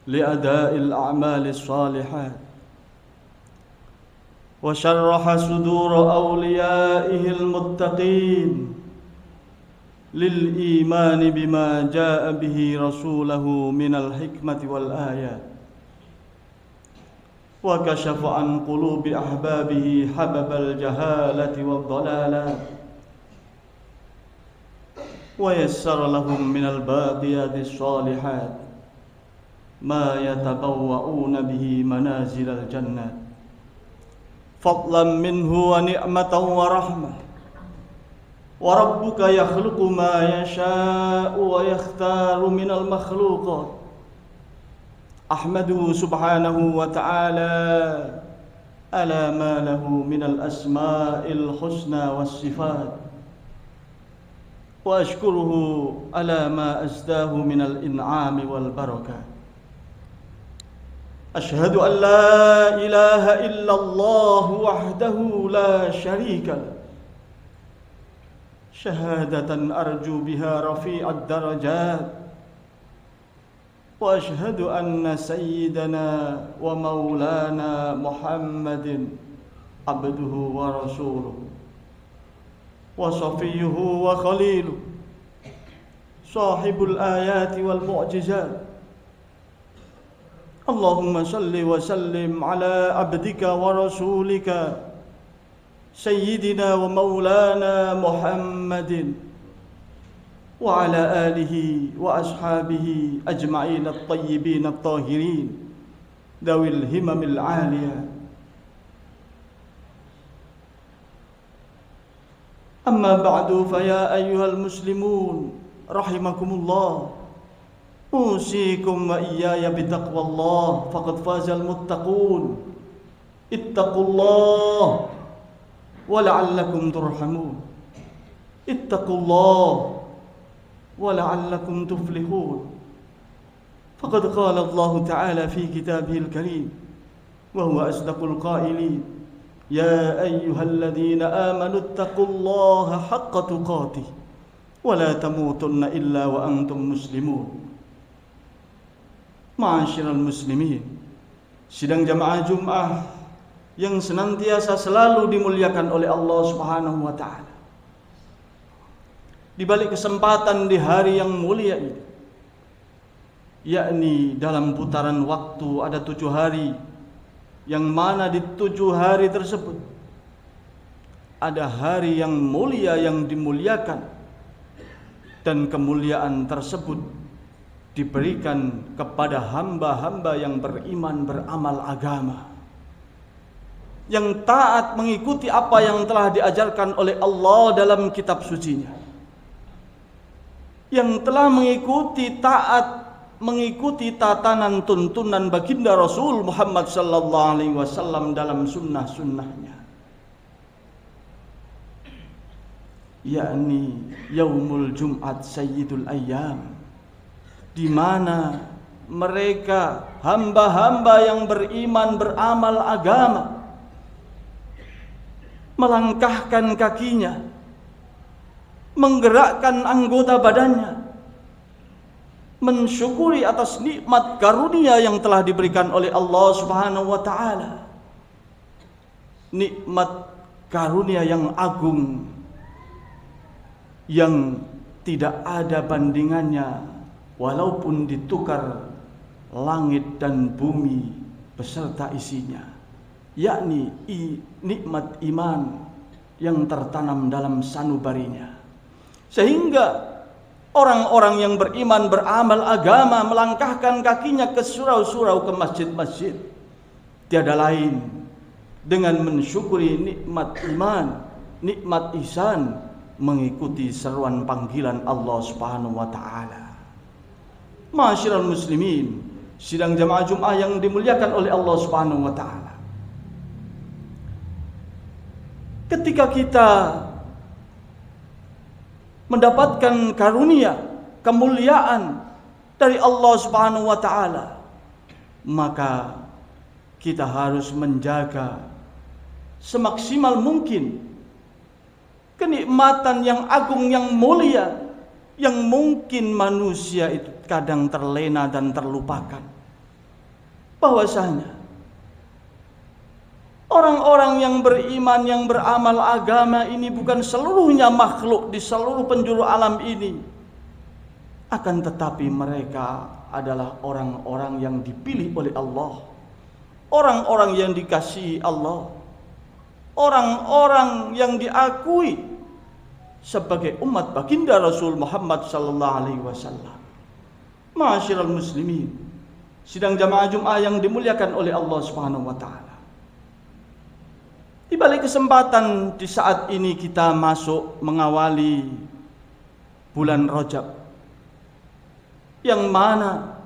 لأداء الأعمال الصالحات، وشرح صدور أوليائه المتقين للإيمان بما جاء به رسوله من الحكمة والآيات، وكشف عن قلوب أحبابه حبب الجهالة والضلالات، ويسر لهم من الباقيات الصالحات ما يتبوؤون به منازل الجنة فضلا منه ونعمة ورحمة. وربك يخلق ما يشاء ويختار من المخلوقات. أحمده سبحانه وتعالى على ما له من الأسماء الحسنى والصفات، وأشكره على ما أزداه من الإنعام والبركة. أشهد أن لا إله إلا الله وحده لا شريك له، شهادة أرجو بها رفيع الدرجات. وأشهد أن سيدنا ومولانا محمد عبده ورسوله وصفيه وخليله، صاحب الآيات والمعجزات. اللهم صل وسلم على عبدك ورسولك سيدنا ومولانا محمد وعلى آله وأصحابه أجمعين الطيبين الطاهرين ذوي الهمم العالية. أما بعد، فيا أيها المسلمون رحمكم الله، أوصيكم وإياي بتقوى الله، فقد فاز المتقون. اتقوا الله ولعلكم ترحمون، اتقوا الله ولعلكم تفلحون. فقد قال الله تعالى في كتابه الكريم وهو أصدق القائلين: يا أيها الذين آمنوا اتقوا الله حق تقاته ولا تموتن إلا وأنتم مسلمون. Ma'asyiral muslimin, sidang jamaah Jum'ah yang senantiasa selalu dimuliakan oleh Allah Subhanahu wa taala. Di balik kesempatan di hari yang mulia ini, yakni dalam putaran waktu ada 7 hari, yang mana di 7 hari tersebut ada hari yang mulia yang dimuliakan, dan kemuliaan tersebut diberikan kepada hamba-hamba yang beriman, beramal agama, yang taat mengikuti apa yang telah diajarkan oleh Allah dalam kitab sucinya, yang telah mengikuti tatanan tuntunan baginda Rasul Muhammad sallallahu alaihi wasallam dalam sunnah-sunnahnya, yakni Yaumul Jum'at Sayyidul Ayyam, di mana mereka hamba-hamba yang beriman, beramal agama melangkahkan kakinya, menggerakkan anggota badannya, mensyukuri atas nikmat karunia yang telah diberikan oleh Allah Subhanahu wa taala. Nikmat karunia yang agung yang tidak ada bandingannya, walaupun ditukar langit dan bumi beserta isinya, yakni nikmat iman yang tertanam dalam sanubarinya, sehingga orang-orang yang beriman, beramal agama melangkahkan kakinya ke surau-surau, ke masjid-masjid, tiada lain dengan mensyukuri nikmat iman, nikmat ihsan, mengikuti seruan panggilan Allah Subhanahu wa taala. Ma'asyiral muslimin, sidang jamaah Jum'ah yang dimuliakan oleh Allah Subhanahu wa taala. Ketika kita mendapatkan karunia, kemuliaan dari Allah Subhanahu wa taala, maka kita harus menjaga semaksimal mungkin kenikmatan yang agung, yang mulia, yang mungkin manusia itu kadang terlena dan terlupakan. bahwasanya orang-orang yang beriman, yang beramal agama ini bukan seluruhnya makhluk di seluruh penjuru alam ini, akan tetapi mereka adalah orang-orang yang dipilih oleh Allah, orang-orang yang dikasihi Allah, orang-orang yang diakui sebagai umat baginda Rasul Muhammad sallallahu alaihi wasallam. Ma'asyiral muslimin, sidang jamaah Jumat yang dimuliakan oleh Allah Subhanahu wa taala. Di balik kesempatan di saat ini kita masuk mengawali bulan Rajab, yang mana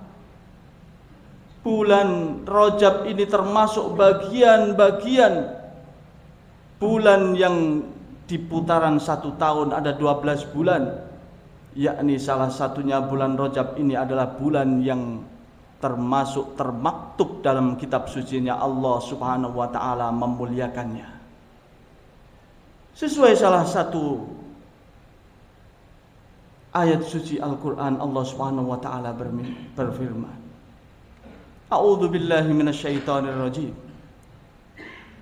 bulan Rajab ini termasuk bagian-bagian bulan yang di putaran 1 tahun ada 12 bulan, yakni salah satunya bulan Rajab ini adalah bulan yang termasuk termaktub dalam kitab sucinya Allah Subhanahu wa taala memuliakannya. Sesuai salah satu ayat suci Al-Qur'an, Allah Subhanahu wa taala berfirman, A'udzu billahi minasyaitonir rajim.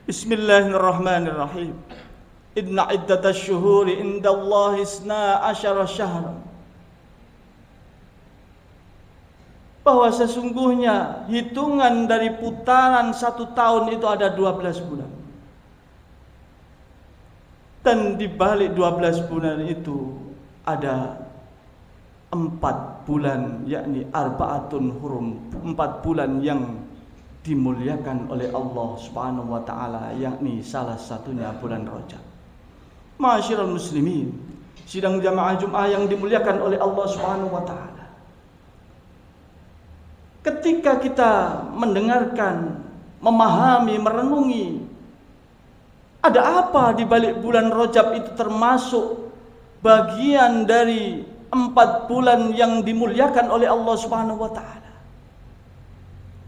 Bismillahirrahmanirrahim. Inna iddatash syuhuri indallahi 12 syahran. Bahwa sesungguhnya hitungan dari putaran 1 tahun itu ada 12 bulan. Dan di balik 12 bulan itu ada 4 bulan, yakni arba'atun hurum, 4 bulan yang dimuliakan oleh Allah Subhanahu wa taala, yakni salah satunya bulan Rajab. Ma'asyiral muslimin, sidang jamaah Jumat yang dimuliakan oleh Allah Subhanahu wa taala. Ketika kita mendengarkan, memahami, merenungi ada apa di balik bulan Rajab itu, termasuk bagian dari 4 bulan yang dimuliakan oleh Allah Subhanahu wa taala.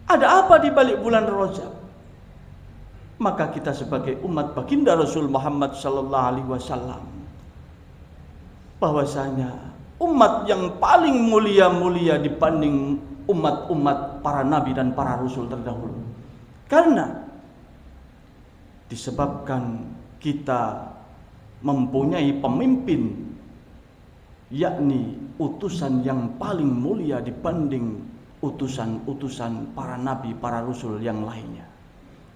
Ada apa di balik bulan Rajab? Maka kita sebagai umat baginda Rasul Muhammad sallallahu alaihi wasallam, bahwasanya umat yang paling mulia-mulia dibanding umat-umat para nabi dan para rasul terdahulu. Karena disebabkan kita mempunyai pemimpin, yakni utusan yang paling mulia dibanding utusan-utusan para nabi, para rasul yang lainnya.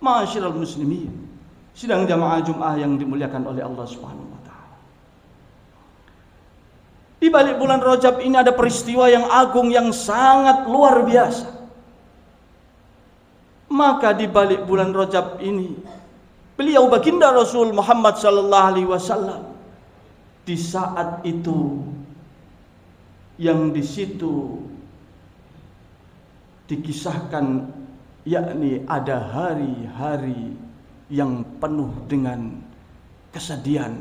Ma'asyiral muslimin, sidang jamaah Jumat yang dimuliakan oleh Allah Subhanahu wa taala. Di balik bulan Rajab ini ada peristiwa yang agung, yang sangat luar biasa. Maka di balik bulan Rajab ini, beliau baginda Rasul Muhammad sallallahu alaihi wasallam di saat itu, yang di situ dikisahkan, yakni ada hari-hari yang penuh dengan kesedihan,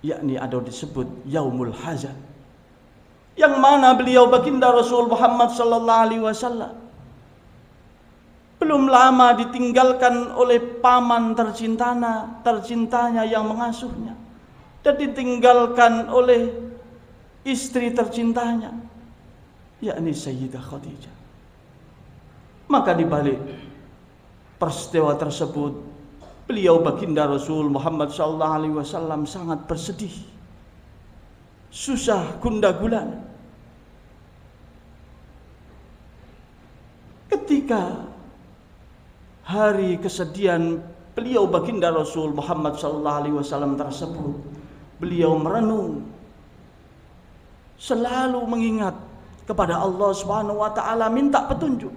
yakni ada disebut Yaumul Hazan, yang mana beliau baginda Rasul Muhammad sallallahu alaihi wasallam belum lama ditinggalkan oleh paman tercintanya yang mengasuhnya, dan ditinggalkan oleh istri tercintanya, yakni Sayyidah Khadijah. Maka di balik peristiwa tersebut, beliau baginda Rasul Muhammad sallallahu alaihi wasallam sangat bersedih, susah gundah gulana. Ketika hari kesedihan beliau baginda Rasul Muhammad sallallahu alaihi wasallam tersebut, beliau merenung, selalu mengingat kepada Allah Subhanahu wa taala, minta petunjuk.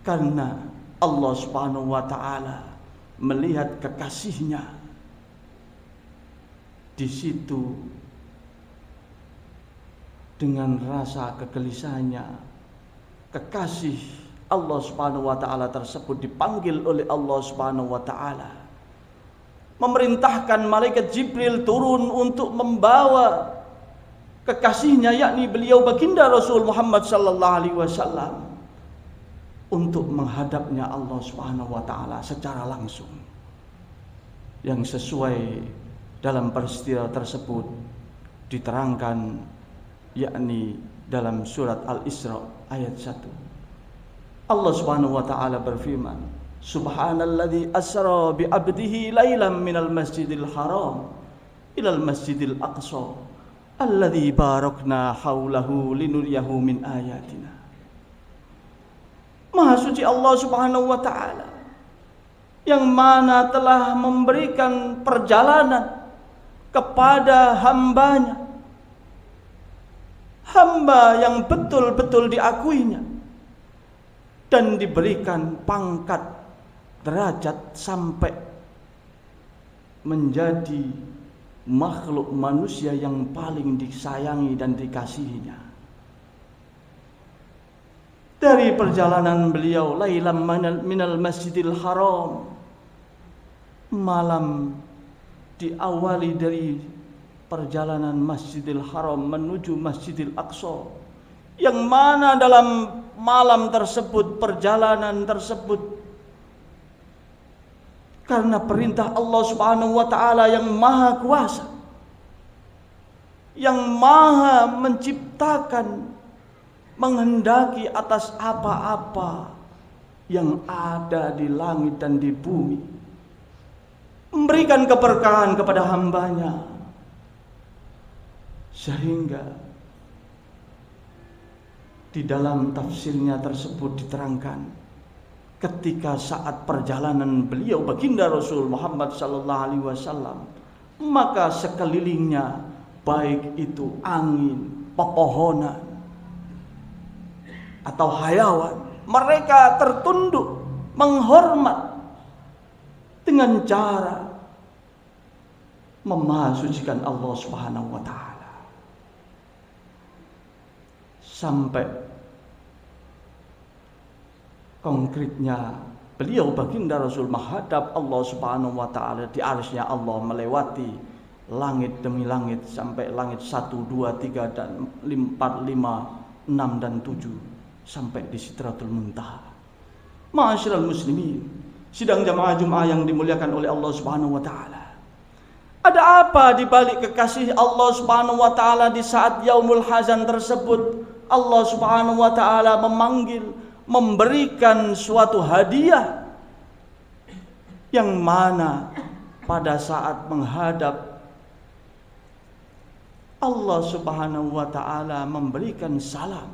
Karena Allah Subhanahu wa taala melihat kekasihnya di situ dengan rasa kegelisahannya. Kekasih Allah Subhanahu wa taala tersebut dipanggil oleh Allah Subhanahu wa taala, memerintahkan malaikat Jibril turun untuk membawa kekasihnya, yakni beliau baginda Rasul Muhammad sallallahu alaihi wasallam, untuk menghadapnya Allah Subhanahu wa taala secara langsung. Yang sesuai dalam peristiwa tersebut diterangkan, yakni dalam surat Al-Isra ayat 1. Allah Subhanahu wa taala berfirman, Subhanalladzi asra bi 'abdihi lailan minal masjidil haram ilal masjidil aqsa alladzi barakna haulahu linuriyahu min ayatina. Maha suci Allah Subhanahu wa taala yang mana telah memberikan perjalanan kepada hambanya, hamba yang betul-betul diakuinya dan diberikan pangkat derajat sampai menjadi makhluk manusia yang paling disayangi dan dikasihinya. Dari perjalanan beliau lailam minal masjidil haram, malam diawali dari perjalanan Masjidil Haram menuju Masjidil Aqsa, yang mana dalam malam tersebut, perjalanan tersebut, karena perintah Allah Subhanahu wa taala yang maha kuasa, yang maha menciptakan, menghendaki atas apa-apa yang ada di langit dan di bumi, memberikan keberkahan kepada hambanya, sehingga di dalam tafsirnya tersebut diterangkan, ketika saat perjalanan beliau baginda Rasul Muhammad sallallahu alaihi wasallam, maka sekelilingnya baik itu angin, pepohonan atau hayawan, mereka tertunduk menghormat dengan cara memahasucikan Allah Subhanahu wa taala. Sampai konkretnya beliau baginda Rasul menghadap Allah Subhanahu wa taala di arsy-Nya Allah, melewati langit demi langit sampai langit 1, 2, 3 dan 4, 5, 6 dan 7 sampai di Sidratul Muntaha. Ma'asyiral muslimin, sidang jamaah Jumat yang dimuliakan oleh Allah Subhanahu wa taala. Ada apa di balik kekasih Allah Subhanahu wa taala di saat Yaumul Hazan tersebut? Allah Subhanahu wa taala memanggil, memberikan suatu hadiah yang mana pada saat menghadap Allah Subhanahu wa taala memberikan salam.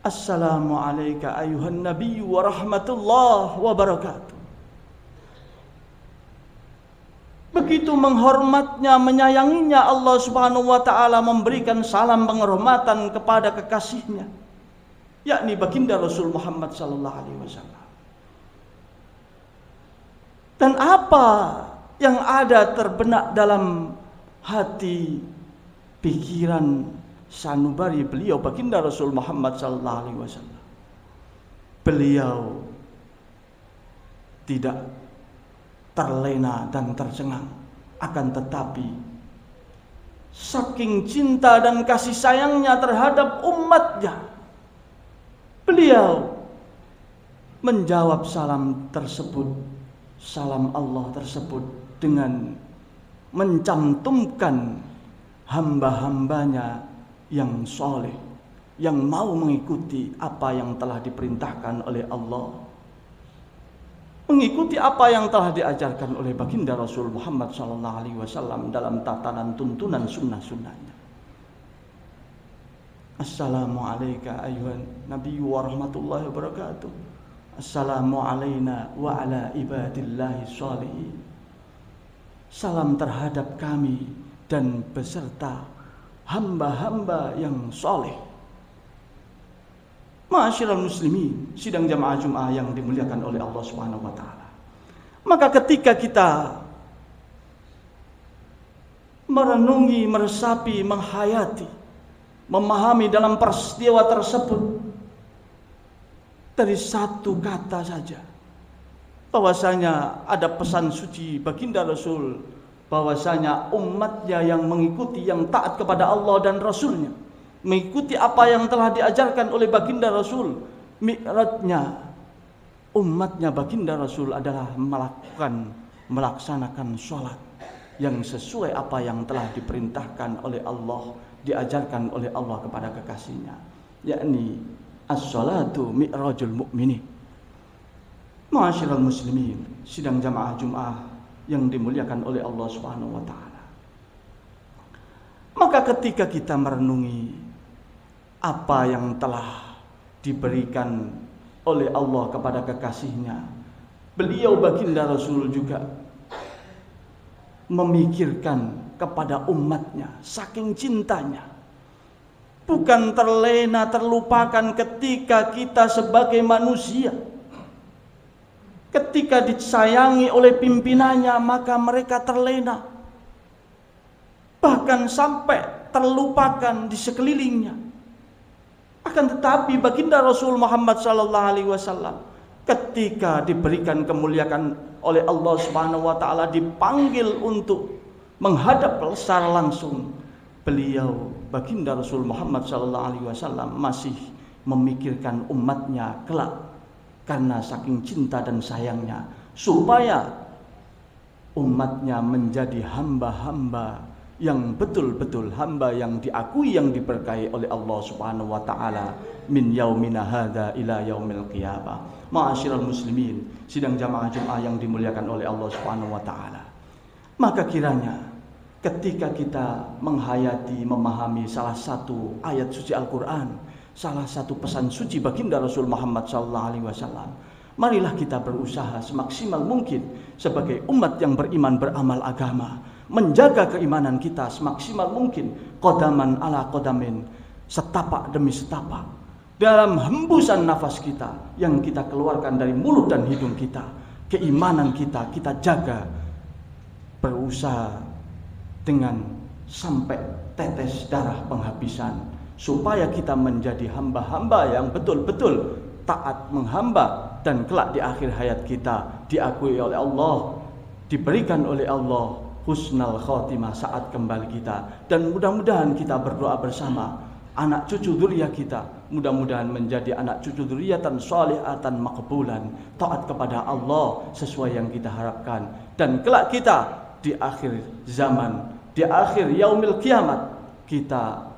Assalamu alayka ayuhan nabiy wa rahmatullah wa barakatuh. Begitu menghormatnya, menyayanginya Allah Subhanahu wa taala memberikan salam penghormatan kepada kekasihnya, yakni baginda Rasul Muhammad sallallahu alaihi wasallam. Dan apa yang ada terbenak dalam hati, pikiran sanubari beliau baginda Rasul Muhammad sallallahu alaihi wasallam? Beliau tidak terlena dan tercengang, akan tetapi saking cinta dan kasih sayangnya terhadap umatnya, beliau menjawab salam tersebut, salam Allah tersebut, dengan mencantumkan hamba-hambanya yang soleh, yang mau mengikuti apa yang telah diperintahkan oleh Allah, mengikuti apa yang telah diajarkan oleh baginda Rasul Muhammad SAW dalam tatanan tuntunan sunnah-sunnahnya. Assalamu alayka ayuhan nabiyyu wa rahmatullahi wa barakatuh. Assalamu alayna wa ala ibadillahi sholihin. Salam terhadap kami dan beserta hamba-hamba yang soleh. Ma'asyiral muslimin, sidang jamaah Jumat yang dimuliakan oleh Allah Subhanahu wa taala. Maka ketika kita merenungi, meresapi, menghayati, memahami dalam peristiwa tersebut dari satu kata saja, bahwasanya ada pesan suci baginda Rasul, bahwasanya umatnya yang mengikuti, yang taat kepada Allah dan Rasulnya, mengikuti apa yang telah diajarkan oleh baginda Rasul, mi'rajnya umatnya baginda Rasul adalah melaksanakan sholat yang sesuai apa yang telah diperintahkan oleh Allah, diajarkan oleh Allah kepada kekasihnya, yakni As-salatu mi'rajul mu'minin. Ma'asyiral muslimin, sidang jamaah Jumat yang dimuliakan oleh Allah Subhanahu wa taala. Maka ketika kita merenungi apa yang telah diberikan oleh Allah kepada kekasihnya, beliau baginda Rasul juga memikirkan kepada umatnya saking cintanya. Bukan terlena, terlupakan ketika kita sebagai manusia, ketika disayangi oleh pimpinannya, maka mereka terlena, bahkan sampai terlupakan di sekelilingnya. Akan tetapi baginda Rasul Muhammad SAW ketika diberikan kemuliaan oleh Allah Subhanahu wa taala, dipanggil untuk menghadap secara langsung, beliau baginda Rasul Muhammad SAW masih memikirkan umatnya kelak, karena saking cinta dan sayangnya, supaya umatnya menjadi hamba-hamba yang betul-betul hamba yang diakui, yang diberkahi oleh Allah Subhanahu wa taala min yaumina hadza ila yaumil qiyamah. Ma'asyiral muslimin, sidang jamaah Jumat yang dimuliakan oleh Allah Subhanahu wa taala. Maka kiranya ketika kita menghayati, memahami salah satu ayat suci Al-Quran, salah satu pesan suci baginda Rasul Muhammad SAW, marilah kita berusaha semaksimal mungkin sebagai umat yang beriman, beramal agama, menjaga keimanan kita semaksimal mungkin, qadaman ala qadamin, setapak demi setapak, dalam hembusan nafas kita yang kita keluarkan dari mulut dan hidung kita, keimanan kita jaga, berusaha dengan sampai tetes darah penghabisan, supaya kita menjadi hamba-hamba yang betul-betul taat menghamba, dan kelak di akhir hayat kita diakui oleh Allah, diberikan oleh Allah husnul khotimah saat kembali kita. Dan mudah-mudahan kita berdoa bersama, anak cucu dzurriyyah kita mudah-mudahan menjadi anak cucu dzurriyyatan shalihatan maqbulan, taat kepada Allah sesuai yang kita harapkan, dan kelak kita di akhir zaman, di akhir yaumil kiamat, kita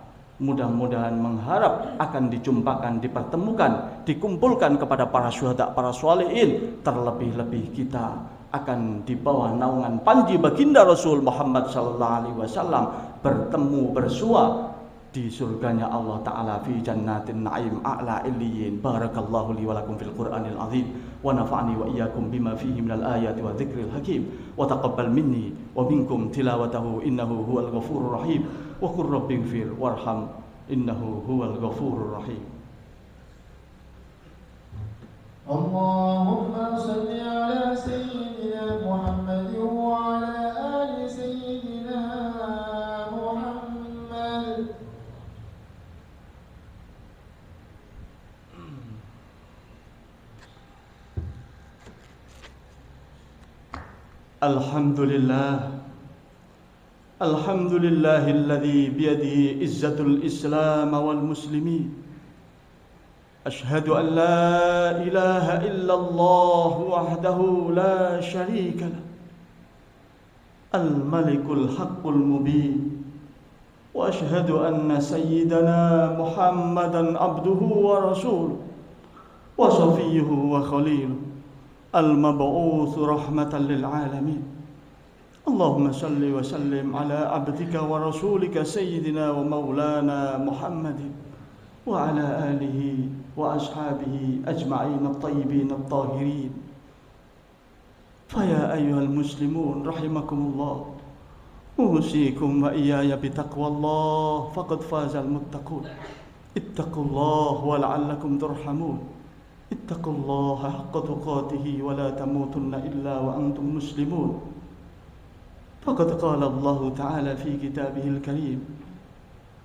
mudah-mudahan mengharap akan dijumpakan, dipertemukan, dikumpulkan kepada para syuhada, para sholihin. Terlebih-lebih kita akan di bawah naungan panji baginda Rasul Muhammad SAW, bertemu bersua di surganya Allah Ta'ala fi jannatin na'im a'la illiyin. Barakallahu li walakum fil Qur'anil azim wa nafa'ani wa iyyakum bima fihi minal ayati wa dzikril hakim wa taqabbal minni wa minkum tilawatahu innahu huwal ghafurur rahim wa qur rabbighfir warham innahu huwal ghafurur rahim. Allahumma salli ala sayyidina Muhammad wa ala ali sayyidina Muhammad. Alhamdulillah, alhamdulillahilladzi biyadihi izzatul islam wal muslimin. Ashhadu an la ilaha illallah wahdahu la syarika lah, al-malikul haqqul mubin. Wa ashhadu anna sayyidana Muhammadan abduhu wa rasuluh wa safiyyuhu wa khaliluh, al-mab'uts rahmatan lil alamin. Allahumma salli wa sallim ala abdika wa rasulika sayyidina wa maulana Muhammadin wa ala alihi wa ashabihi ajma'in at-tayyibin at-tahirin. Faya ayyuhal muslimun rahimakumullah, usikum wa iyaya bitaqwallah, faqad fazal muttaqun. Ittaqullah wa la'allakum turhamun. Ittaqullaha haqqa tuqatihi wa la tamutunna illa wa antum muslimun. Faqad qala Allah Ta'ala fi kitabihil karim,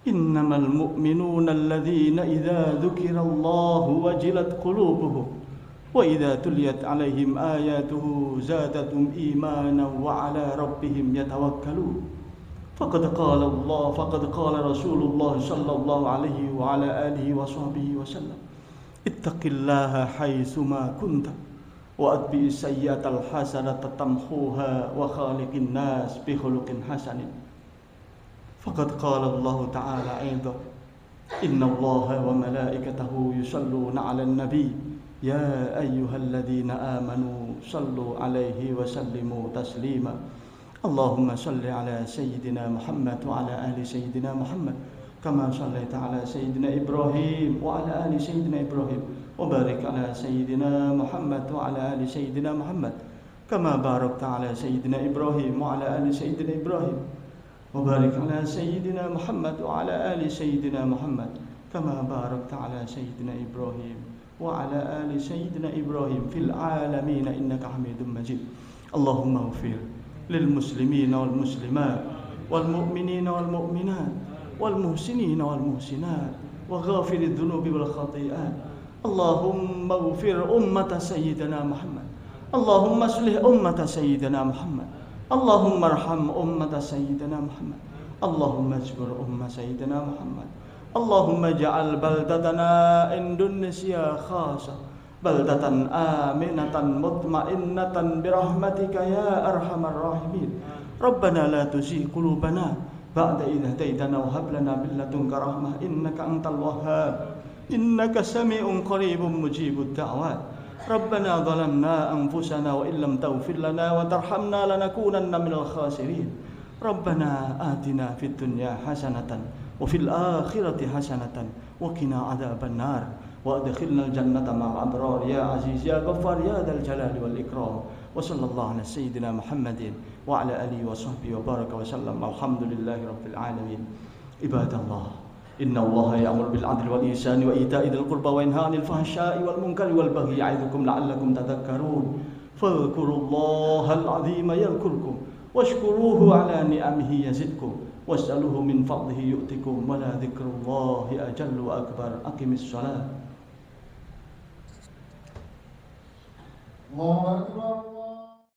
innamal mu'minuna alladhina idza dzukira Allahu wajilat qulubuhum wa idza tuliyat 'alaihim ayatuhu zadatum imanan wa 'ala rabbihim yatawakkalun. Faqad qala Rasulullah sallallahu alaihi wa ala alihi wa sahbihi wa sallam, ittaqillaha haitsuma kunta wa atbi sayyi'atal hasanata tamhuha wa khaliqin nas bi khuluqin hasanin. Faqad qala Allah Ta'ala aidan, إن الله وملائكته يصلون على النبي يا أيها الذين آمنوا صلوا عليه وسلموا تسليما اللهم صل على سيدنا محمد وعلى آل سيدنا محمد كما صليت على سيدنا إبراهيم وعلى آل سيدنا إبراهيم وبارك على سيدنا محمد وعلى آل سيدنا محمد كما باركت على سيدنا إبراهيم وعلى آل سيدنا إبراهيم وبارك على سيدنا محمد وعلى آل سيدنا محمد كما باركت على سيدنا إبراهيم وعلى آل سيدنا إبراهيم في العالمين إنك حميد مجيد اللهم اغفر للمسلمين والمسلمات والمؤمنين والمؤمنات والمحسنين والمحسنات وغافر الذنوب والخطيئات اللهم اغفر أمة سيدنا محمد اللهم اصلح أمة سيدنا محمد اللهم ارحم أمة سيدنا محمد اللهم اجبر أمة سيدنا محمد اللهم اجعل بلدتنا إندونيسيا خاصة بلدة آمنة مطمئنة برحمتك يا أرحم الراحمين ربنا لا تزغ قلوبنا بعد إذ هديتنا وهب لنا من لدنك رحمة إنك أنت الوهاب إنك سميع قريب مجيب الدعوات ربنا ظلمنا أنفسنا وإن لم تغفر لنا وترحمنا لنكونن من الخاسرين ربنا آتنا في الدنيا حسنة وفي الآخرة حسنة وقنا عذاب النار وأدخلنا الجنة مع الأبرار يا عزيز يا غفار يا ذا الجلال والإكرام وصلى الله على سيدنا محمد وعلى آله وصحبه وبارك وسلم والحمد لله رب العالمين عباد الله إن الله يأمر بالعدل والإحسان وإيتاء ذي القربى وينهى عن الفحشاء والمنكر والبغي يعظكم لعلكم تذكرون فاذكروا الله العظيم يذكركم واشكروه على نعمه يزدكم واسألوه من فضله يؤتكم ولا ذكر الله أجل وأكبر أقم الصلاة الله أكبر